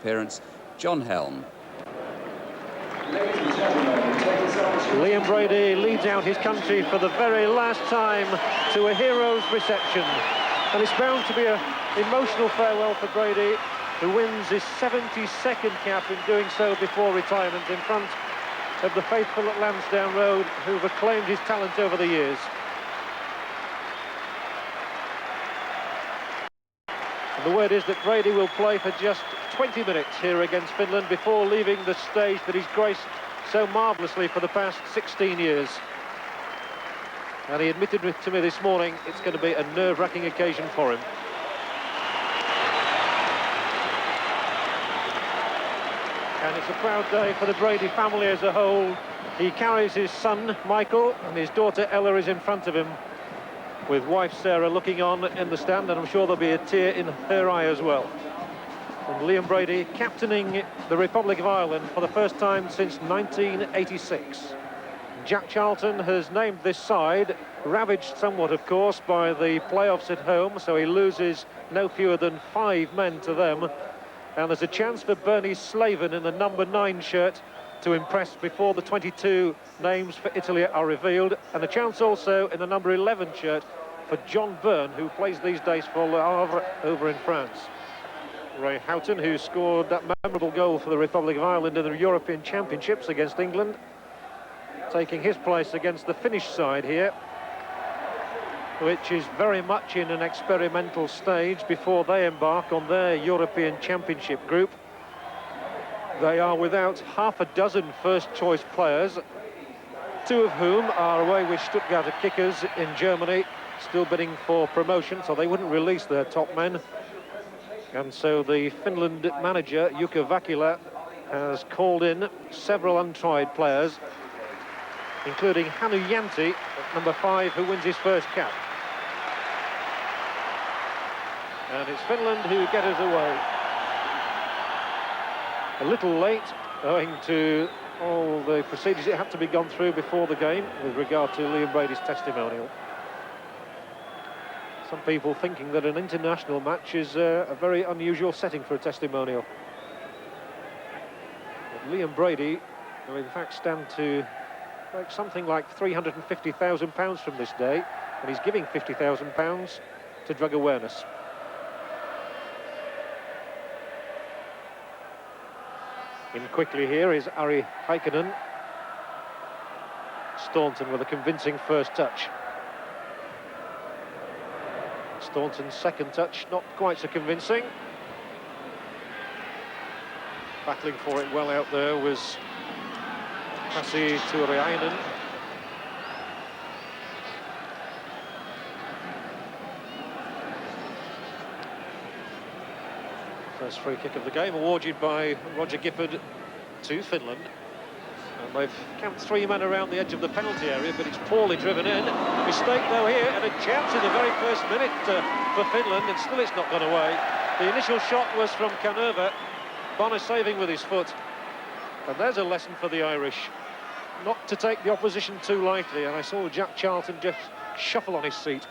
appearance, John Helm. Liam Brady leads out his country for the very last time to a hero's reception. And it's bound to be an emotional farewell for Brady, who wins his 72nd cap in doing so before retirement in front of the faithful at Lansdowne Road, who've acclaimed his talent over the years. And the word is that Brady will play for just 20 minutes here against Finland before leaving the stage that he's graced so marvellously for the past 16 years. And he admitted to me this morning it's going to be a nerve-wracking occasion for him. And it's a proud day for the Brady family as a whole. He carries his son, Michael, and his daughter, Ella, is in front of him, with wife, Sarah, looking on in the stand, and I'm sure there'll be a tear in her eye as well. And Liam Brady captaining the Republic of Ireland for the first time since 1986. Jack Charlton has named this side, ravaged somewhat, of course, by the playoffs at home, so he loses no fewer than 5 men to them. And there's a chance for Bernie Slaven in the number 9 shirt to impress before the 22 names for Italy are revealed, and a chance also in the number 11 shirt for John Byrne, who plays these days for Le Havre over in France. Ray Houghton, who scored that memorable goal for the Republic of Ireland in the European Championships against England, taking his place against the Finnish side here, which is very much in an experimental stage before they embark on their European Championship group. They are without half a dozen first-choice players, 2 of whom are away with Stuttgarter Kickers in Germany, still bidding for promotion, so they wouldn't release their top men. And so the Finland manager, Jukka Vakila, has called in several untried players, including Hannu Jänti at number 5, who wins his first cap. And it's Finland who get us away. A little late, owing to all the procedures that had to be gone through before the game with regard to Liam Brady's testimonial. Some people thinking that an international match is a very unusual setting for a testimonial. But Liam Brady will in fact stand to something like £350,000 from this day, and he's giving £50,000 to drug awareness. In quickly here is Ari Heikkinen. Staunton with a convincing first touch. Staunton's second touch, not quite so convincing. Battling for it well out there was Pasi Tuuriainen. First free kick of the game, awarded by Roger Gifford to Finland. And they've camped 3 men around the edge of the penalty area, but it's poorly driven in. Mistake though here, and a chance in the very first minute for Finland, and still it's not gone away. The initial shot was from Kanerva, Bonner saving with his foot. And there's a lesson for the Irish, not to take the opposition too lightly, and I saw Jack Charlton just shuffle on his seat.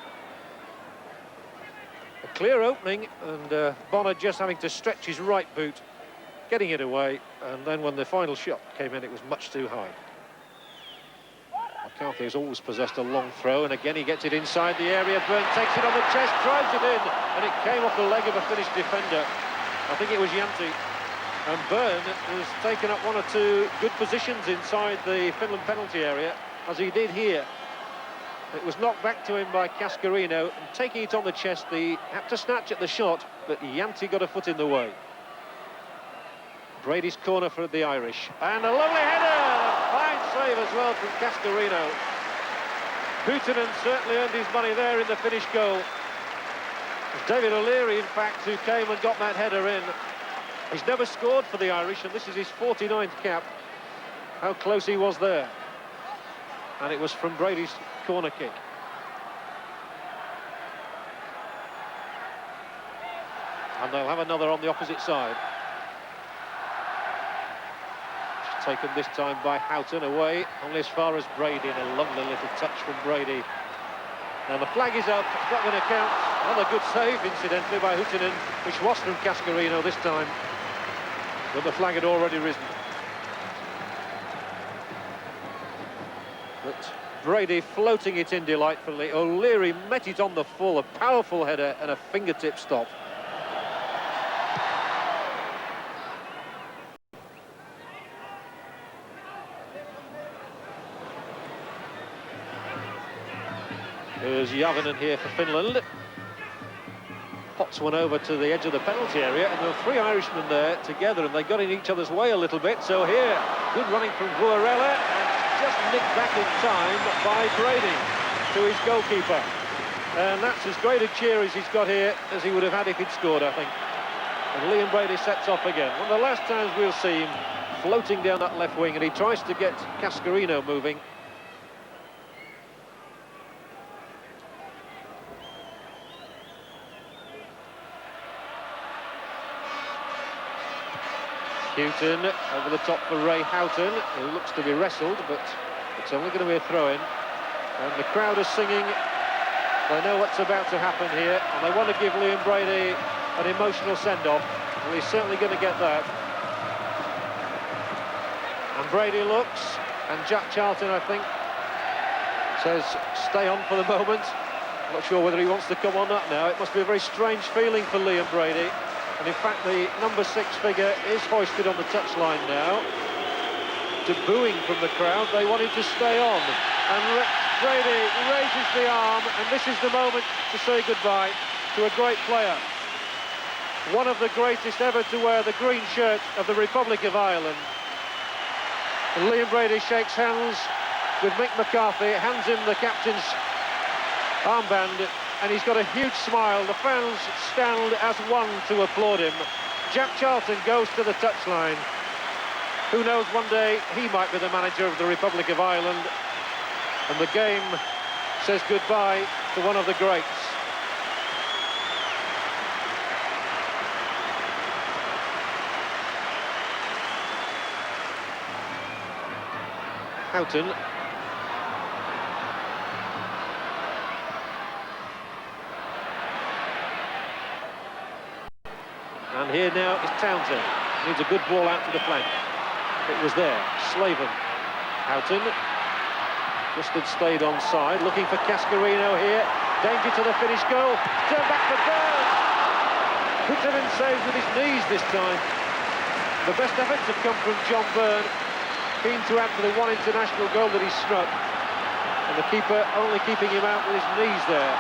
A clear opening, and Bonner just having to stretch his right boot, getting it away, and then when the final shot came in, it was much too high. McCarthy has always possessed a long throw, and again he gets it inside the area. Byrne takes it on the chest, drives it in, and it came off the leg of a Finnish defender. I think it was Jänti. And Byrne has taken up 1 or 2 good positions inside the Finland penalty area, as he did here. It was knocked back to him by Cascarino, and taking it on the chest, he had to snatch at the shot, but Jänti got a foot in the way. Brady's corner for the Irish, and a lovely header! A fine save as well from Cascarino. Huutonen certainly earned his money there in the Finnish goal. It's David O'Leary, in fact, who came and got that header in. He's never scored for the Irish, and this is his 49th cap. How close he was there. And it was from Brady's corner kick. And they'll have another on the opposite side. Taken this time by Houghton, away only as far as Brady, and a lovely little touch from Brady. Now the flag is up, it's not going to count. Another good save, incidentally, by Huutonen, which was from Cascarino this time. But the flag had already risen. But Brady floating it in delightfully. O'Leary met it on the full, a powerful header and a fingertip stop. There's Javinen here for Finland. Pots one over to the edge of the penalty area, and there were three Irishmen there together, and they got in each other's way a little bit. So here, good running from Vuarella, and just nicked back in time by Brady to his goalkeeper. And that's as great a cheer as he's got here as he would have had if he'd scored, I think. And Liam Brady sets off again. One of the last times we'll see him floating down that left wing, and he tries to get Cascarino moving. Houghton over the top for Ray Houghton, who looks to be wrestled, but it's only going to be a throw-in. And the crowd are singing. They know what's about to happen here, and they want to give Liam Brady an emotional send-off. Well, he's certainly going to get that. And Brady looks, and Jack Charlton, I think, says stay on for the moment. Not sure whether he wants to come on up now. It must be a very strange feeling for Liam Brady. And in fact, the number 6 figure is hoisted on the touchline now. To booing from the crowd, they wanted to stay on. And Brady raises the arm, and this is the moment to say goodbye to a great player. One of the greatest ever to wear the green shirt of the Republic of Ireland. And Liam Brady shakes hands with Mick McCarthy, hands him the captain's armband, and he's got a huge smile. The fans stand as one to applaud him. Jack Charlton goes to the touchline. Who knows, one day he might be the manager of the Republic of Ireland. And the game says goodbye to one of the greats. Houghton. And here now is Townsend. Needs a good ball out to the flank. It was there. Slaven. Houghton. Just had stayed onside. Looking for Cascarino here. Danger to the finish goal. Turn back for Byrne. Houghton saves with his knees this time. The best efforts have come from John Byrne. Keen to add to the one international goal that he struck. And the keeper only keeping him out with his knees there.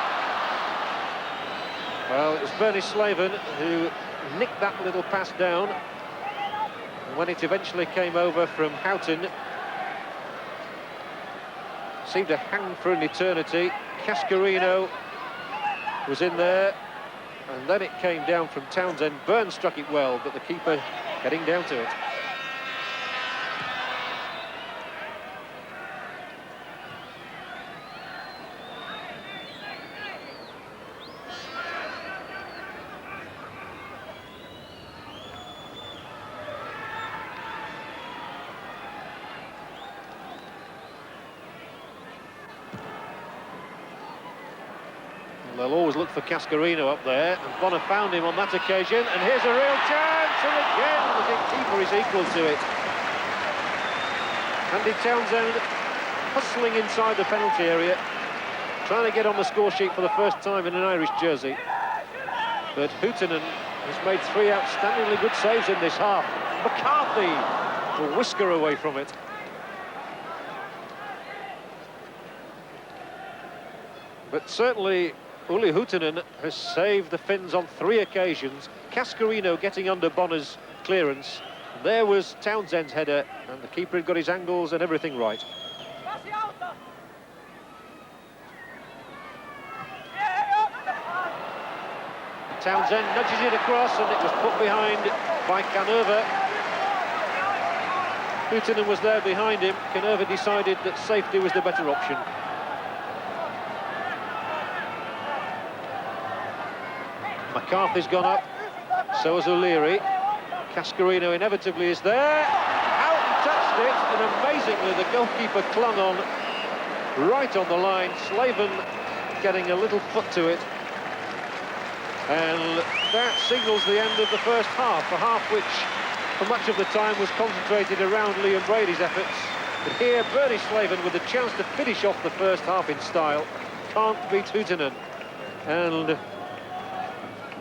Well, it was Bernie Slaven who nicked that little pass down, and when it eventually came over from Houghton, seemed to hang for an eternity. Cascarino was in there, and then it came down from Townsend. Byrne struck it well, but the keeper getting down to it. They'll always look for Cascarino up there, and Bonner found him on that occasion, and here's a real chance, and again the keeper is equal to it. Andy Townsend hustling inside the penalty area, trying to get on the score sheet for the first time in an Irish jersey. But Houghton has made 3 outstandingly good saves in this half. McCarthy will whisker away from it. But certainly Uli Houghton has saved the Finns on 3 occasions. Cascarino getting under Bonner's clearance. There was Townsend's header, and the keeper had got his angles and everything right. Townsend nudges it across, and it was put behind by Canova. Houghton was there behind him. Canova decided that safety was the better option. McCarthy's gone up, so has O'Leary. Cascarino inevitably is there. Houghton touched it, and amazingly the goalkeeper clung on right on the line. Slaven getting a little foot to it. And that signals the end of the first half, a half which for much of the time was concentrated around Liam Brady's efforts. But here, Bernie Slaven with a chance to finish off the first half in style. Can't beat Huuhtanen. And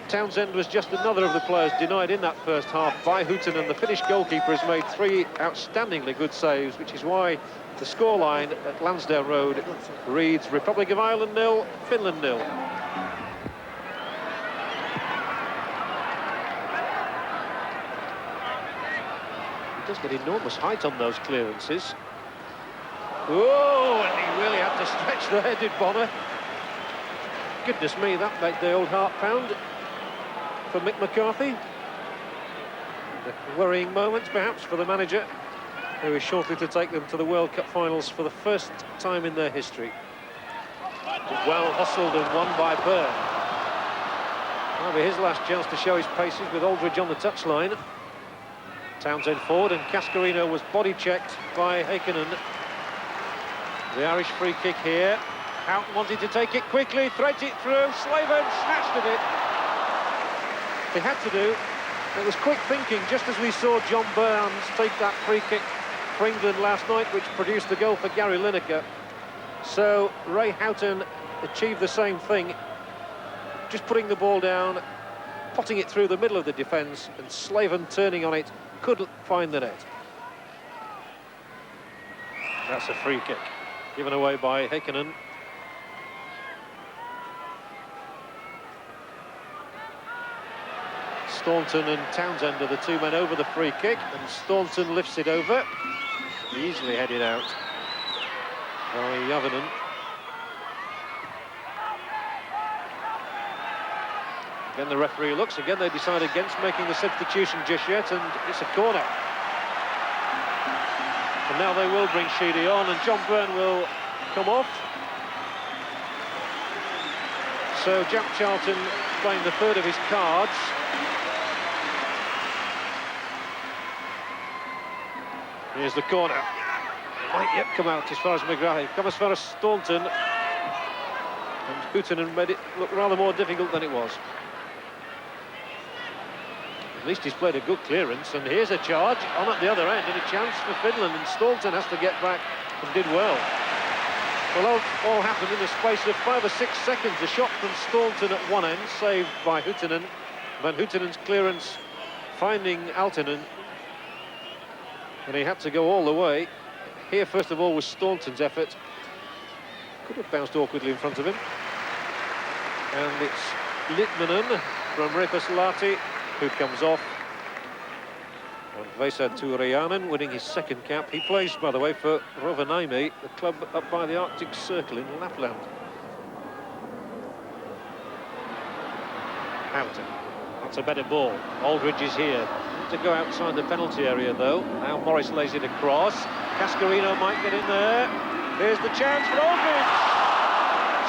Townsend was just another of the players denied in that first half by Huuhtanen. The Finnish goalkeeper has made 3 outstandingly good saves, which is why the scoreline at Lansdowne Road reads Republic of Ireland 0, Finland 0. He does get enormous height on those clearances. Oh, and he really had to stretch there, did Bonner. Goodness me, that made the old heart pound for Mick McCarthy. The worrying moments, perhaps, for the manager, who is shortly to take them to the World Cup finals for the first time in their history. Well hustled and won by Byrne. That'll be his last chance to show his paces with Aldridge on the touchline. Townsend forward, and Cascarino was body checked by Heikkinen. The Irish free kick here. Houghton wanted to take it quickly, threads it through, Slaven snatched at it. They had to do. It was quick thinking, just as we saw John Burns take that free kick for England last night, which produced the goal for Gary Lineker. So Ray Houghton achieved the same thing, just putting the ball down, potting it through the middle of the defence, and Slaven turning on it, could find the net. That's a free kick, given away by Heikkinen. Staunton and Townsend are the 2 men over the free kick, and Staunton lifts it over. Easily headed out by Javonen. Again, the referee looks. Again, they decide against making the substitution just yet, and it's a corner. And now they will bring Sheedy on, and John Byrne will come off. So Jack Charlton playing the third of his cards. Here's the corner. Might yet come out as far as McGrath. Come as far as Staunton. And Huuhtanen made it look rather more difficult than it was. At least he's played a good clearance, and here's a charge on at the other end, and a chance for Finland, and Staunton has to get back and did well. Well, all happened in the space of 5 or 6 seconds. A shot from Staunton at one end, saved by Huuhtanen. Van Houtenen's clearance finding Aaltonen, and he had to go all the way. Here, first of all, was Staunton's effort. Could have bounced awkwardly in front of him. And it's Litmanen from Repaslahti who comes off. And Vesa Tuuriainen winning his second cap. He plays, by the way, for Rovaniemi, the club up by the Arctic Circle in Lapland. Houghton. That's a better ball. Aldridge is here. To go outside the penalty area, though. Now Morris lays it across. Cascarino might get in there. Here's the chance for Aldridge.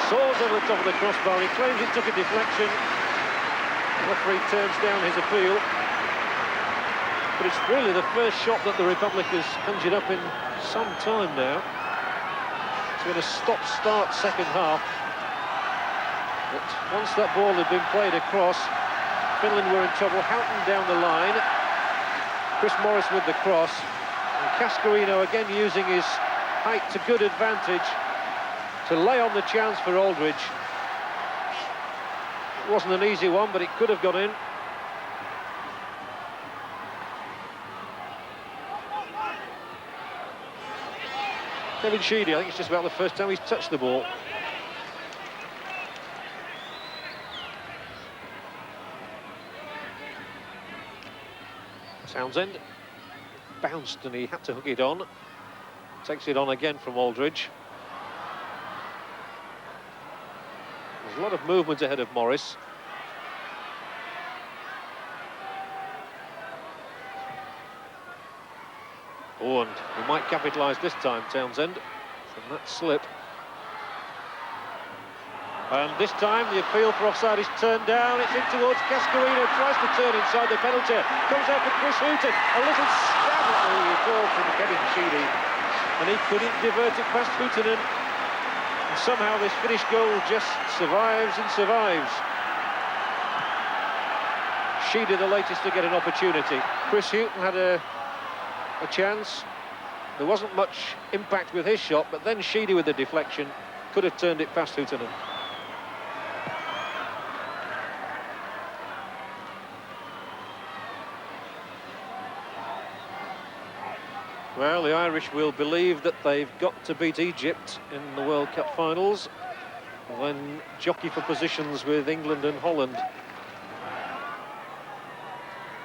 Soars over the top of the crossbar. He claims it took a deflection. The referee turns down his appeal. But it's really the first shot that the Republic has conjured up in some time now. It's been a stop-start second half. But once that ball had been played across, Finland were in trouble. Houghton down the line. Chris Morris with the cross. And Cascarino again using his height to good advantage to lay on the chance for Aldridge. It wasn't an easy one, but it could have got in. Kevin Sheedy, I think it's just about the first time he's touched the ball. Townsend bounced and he had to hook it on. Takes it on again from Aldridge. There's a lot of movement ahead of Morris. Oh, and he might capitalise this time, Townsend, from that slip. And this time the appeal for offside is turned down. It's in towards Cascarino, tries to turn inside the penalty. Comes out for Chris Huuhtanen. A little stab at the ball from Kevin Sheedy. And he couldn't divert it past Huuhtanen. And somehow this Finnish goal just survives and survives. Sheedy the latest to get an opportunity. Chris Hughton had a chance. There wasn't much impact with his shot, but then Sheedy with the deflection could have turned it past Houghton. Well, the Irish will believe that they've got to beat Egypt in the World Cup finals, then jockey for positions with England and Holland.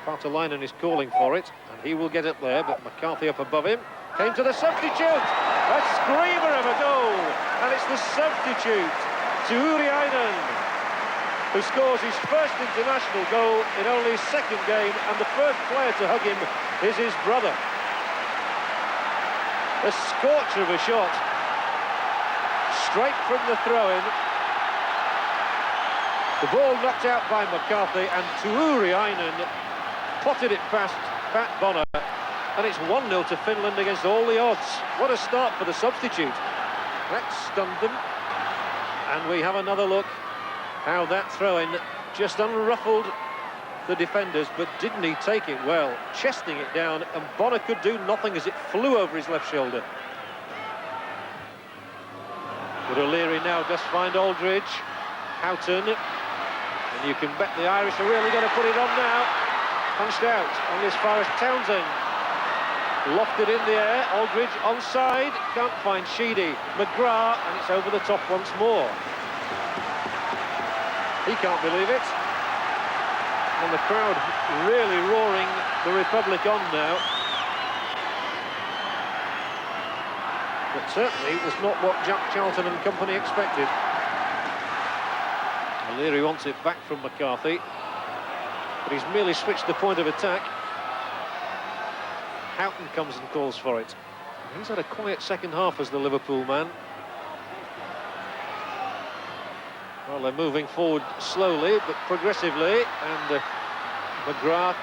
Partolainen is calling for it, and he will get it there, but McCarthy up above him. Came to the substitute! A screamer of a goal! And it's the substitute, Tuuriainen, who scores his first international goal in only his second game, and the first player to hug him is his brother. A scorcher of a shot, straight from the throw-in. The ball knocked out by McCarthy, and Tuuriainen potted it past Pat Bonner, and it's 1-0 to Finland against all the odds. What a start for the substitute. That stunned them. And we have another look how that throw-in just unruffled the defenders, but didn't he take it well, chesting it down, and Bonner could do nothing as it flew over his left shoulder. But O'Leary now does find Aldridge. Houghton, and you can bet the Irish are really going to put it on now. Punched out on as far as Townsend. Lofted in the air, Aldridge onside, can't find Sheedy. McGrath, and it's over the top once more. He can't believe it. And the crowd really roaring the Republic on now. But certainly it was not what Jack Charlton and company expected. O'Leary wants it back from McCarthy, but he's merely switched the point of attack. Houghton comes and calls for it. He's had a quiet second half as the Liverpool man. Well, they're moving forward slowly but progressively, and McGrath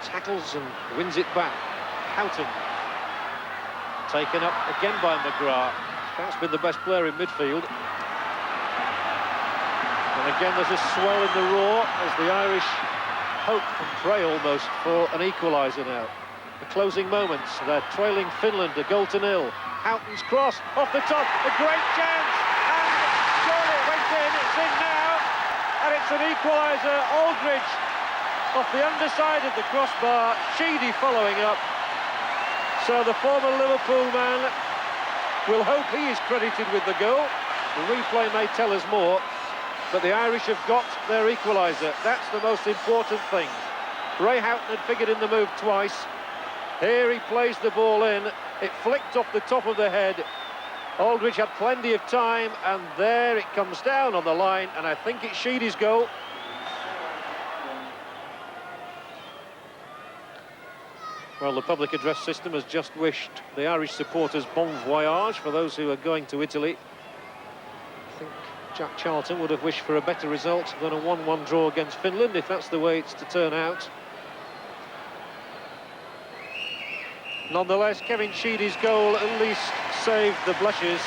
tackles and wins it back. Houghton taken up again by McGrath. That's been the best player in midfield. And again there's a swell in the roar as the Irish hope and pray almost for an equaliser now. The closing moments, they're trailing Finland a 0-0. Houghton's cross off the top, a great chance, and surely it went in, it's in now, and it's an equaliser. Aldridge off the underside of the crossbar, Sheedy following up. So the former Liverpool man will hope he is credited with the goal. The replay may tell us more, but the Irish have got their equaliser. That's the most important thing. Ray Houghton had figured in the move twice. Here he plays the ball in. It flicked off the top of the head. Aldridge had plenty of time, and there it comes down on the line, and I think it's Sheedy's goal. Well, the public address system has just wished the Irish supporters bon voyage for those who are going to Italy. I think Jack Charlton would have wished for a better result than a 1-1 draw against Finland, if that's the way it's to turn out. Nonetheless, Kevin Sheedy's goal at least saved the blushes.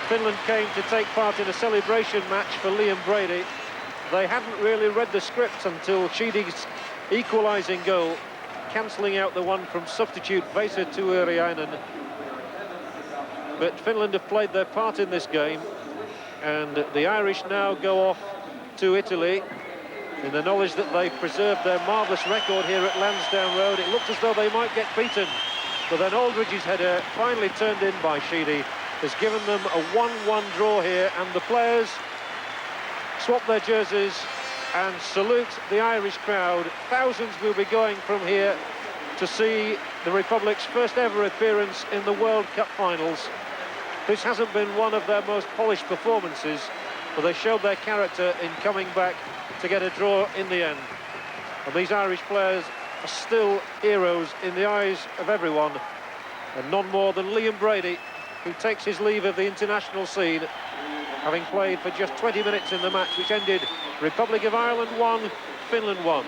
Finland came to take part in a celebration match for Liam Brady. They hadn't really read the script until Sheedy's equalising goal, cancelling out the one from substitute Vesa Tuuriainen. But Finland have played their part in this game, and the Irish now go off to Italy in the knowledge that they've preserved their marvellous record here at Lansdowne Road. It looked as though they might get beaten, but then Aldridge's header, finally turned in by Sheedy, has given them a 1-1 draw here, and the players swap their jerseys and salute the Irish crowd. Thousands will be going from here to see the Republic's first ever appearance in the World Cup finals. This hasn't been one of their most polished performances, but they showed their character in coming back to get a draw in the end. And these Irish players are still heroes in the eyes of everyone, and none more than Liam Brady, who takes his leave of the international scene, having played for just 20 minutes in the match which ended Republic of Ireland 1, Finland 1.